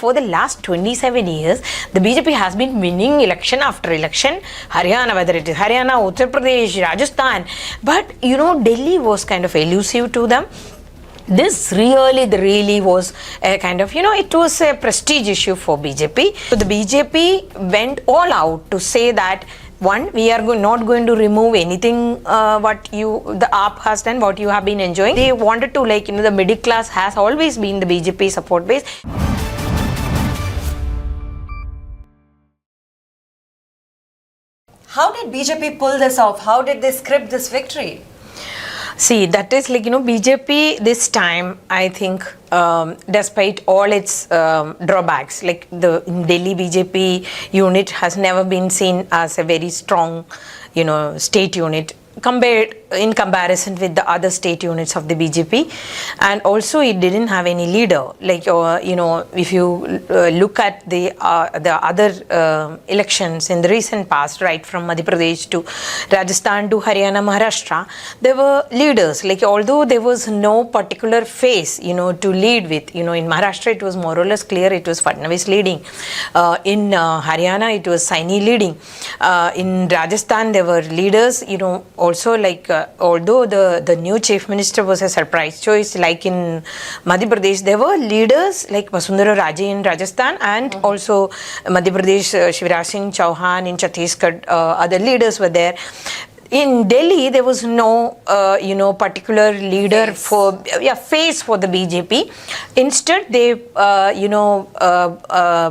for the last 27 years, the BJP has been winning election after election. Haryana, whether it is Haryana, Uttar Pradesh, Rajasthan, but Delhi was kind of elusive to them. This really was a kind of, it was a prestige issue for BJP. So the BJP went all out to say that, one, we are not going to remove anything what the AAP has done, what you have been enjoying. They wanted to, the middle class has always been the BJP support base. How did BJP pull this off? How did they script this victory? See, that is BJP this time, I think, despite all its drawbacks, the Delhi BJP unit has never been seen as a very strong, state unit in comparison with the other state units of the BJP, and also it didn't have any leader. If you look at the other elections in the recent past, right from Madhya Pradesh to Rajasthan to Haryana, Maharashtra, there were leaders. Although there was no particular face, to lead with. In Maharashtra, it was more or less clear it was Fadnavis leading. In Haryana, it was Saini leading. In Rajasthan, there were leaders. Also although the new chief minister was a surprise choice, like in Madhya Pradesh, there were leaders like Vasundhara Raje in Rajasthan, and also Madhya Pradesh, Shivraj Singh Chauhan in Chhattisgarh, other leaders were there. In Delhi, there was no, particular leader face for the BJP. Instead, they,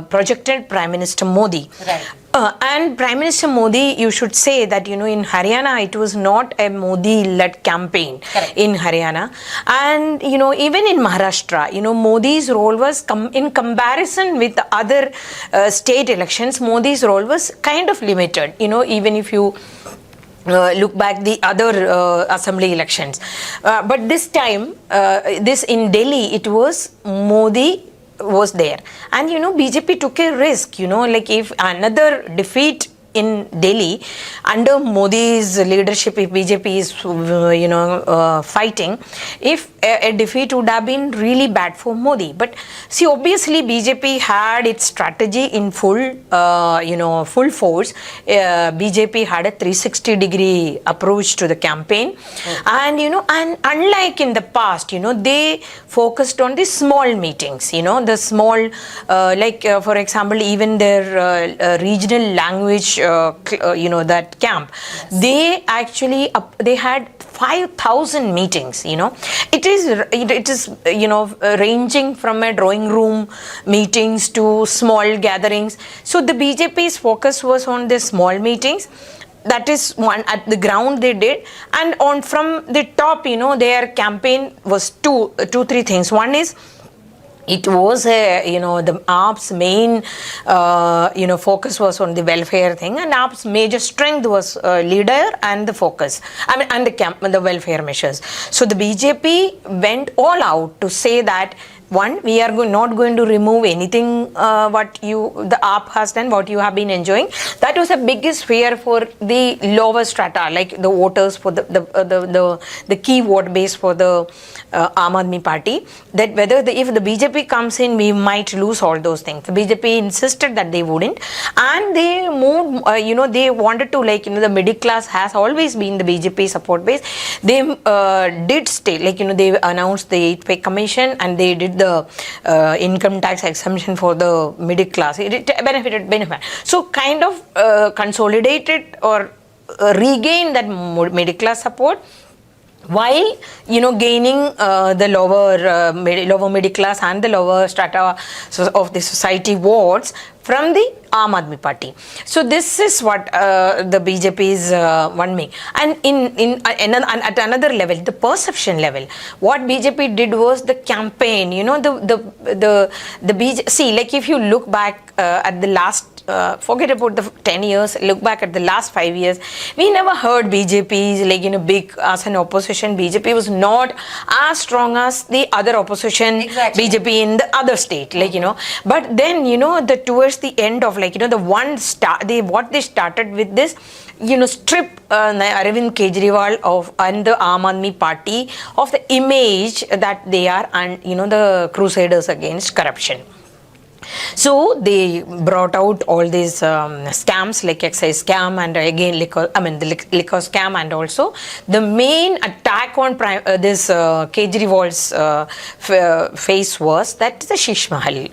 projected Prime Minister Modi. Right. And Prime Minister Modi, you should say that, in Haryana, it was not a Modi-led campaign. Correct. In Haryana. And, even in Maharashtra, Modi's role was, in comparison with the other state elections, Modi's role was kind of limited. Even if you look back the other assembly elections. But this time, this in Delhi, it was Modi was there. And, BJP took a risk, if another defeat in Delhi under Modi's leadership, if BJP is, fighting, if a defeat would have been really bad for Modi. But see, obviously BJP had its strategy in full force. BJP had a 360-degree approach to the campaign. And, and unlike in the past, they focused on the small meetings, the small, for example, even their regional language, that camp, they actually, they had 5,000 meetings, It is ranging from a drawing room meetings to small gatherings. So the BJP's focus was on the small meetings. That is one at the ground they did, and from the top, their campaign was three things. One is, it was the AAP's main, focus was on the welfare thing, and AAP's major strength was leader and the focus, and the welfare measures. So the BJP went all out to say that, one, we are not going to remove anything what the AAP has done, what you have been enjoying. That was the biggest fear for the lower strata, like the voters for the key vote base for the Aam Aadmi Party, that whether if the BJP comes in, we might lose all those things. The BJP insisted that they wouldn't, and they moved, they wanted to, the middle class has always been the BJP support base. They did state, they announced the 8-pay commission, and they did the income tax exemption for the middle class. It benefited. So kind of consolidated or regained that middle class support, while gaining the lower middle class and the lower strata of the society votes from the Aam Aadmi Party. So this is what the BJP is one main. And at another level, the perception level, what BJP did was the campaign. The BJP. See, if you look back at the last. Forget about the 10 years, look back at the last 5 years, we never heard BJP big as an opposition. BJP was not as strong as the other opposition. Exactly. BJP in the other state, but then, towards the end of what they started with this, strip Arvind Kejriwal and the Aam Aadmi Party of the image that they are, and the crusaders against corruption. So they brought out all these scams like excise scam and again the liquor scam, and also the main attack on this Kejriwal's face was that the Shish Mahal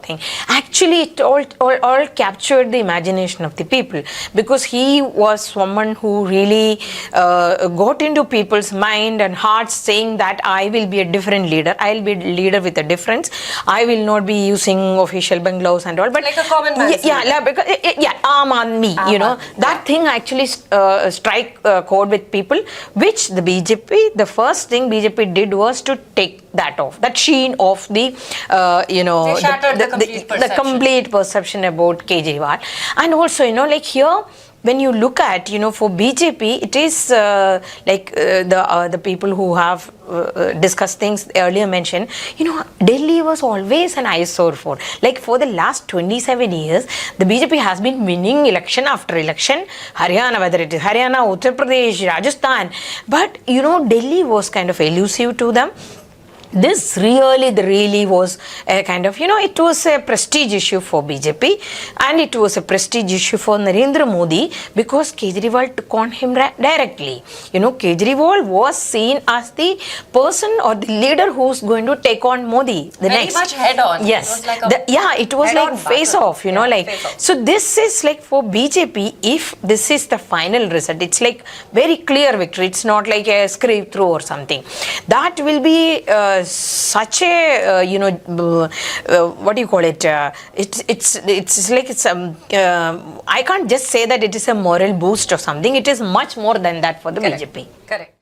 thing. Actually, it all captured the imagination of the people, because he was someone who really got into people's mind and hearts, saying that I will be a different leader. I will be a leader with a difference. I will not be using official bungalows and all. But like a common man. Because Aam Aadmi, that thing actually strike chord with people, which the BJP, the first thing BJP did was to take that off, that sheen off the, They shattered the complete perception about Kejriwal. And also, like here, when you look at, for BJP, it is the people who have discussed things earlier mentioned, Delhi was always an eyesore for. Like for the last 27 years, the BJP has been winning election after election. Haryana, whether it is Haryana, Uttar Pradesh, Rajasthan. But, Delhi was kind of elusive to them. This really was a kind of, it was a prestige issue for BJP, and it was a prestige issue for Narendra Modi, because Kejriwal took on him directly. Kejriwal was seen as the person or the leader who's going to take on Modi. Very much head on. Yes. It was like face off, face off. So this is like for BJP, if this is the final result, it's like very clear victory. It's not like a scrape through or something. That will be such a what do you call it? It's like I can't just say that it is a moral boost or something. It is much more than that for the Correct. BJP. Correct.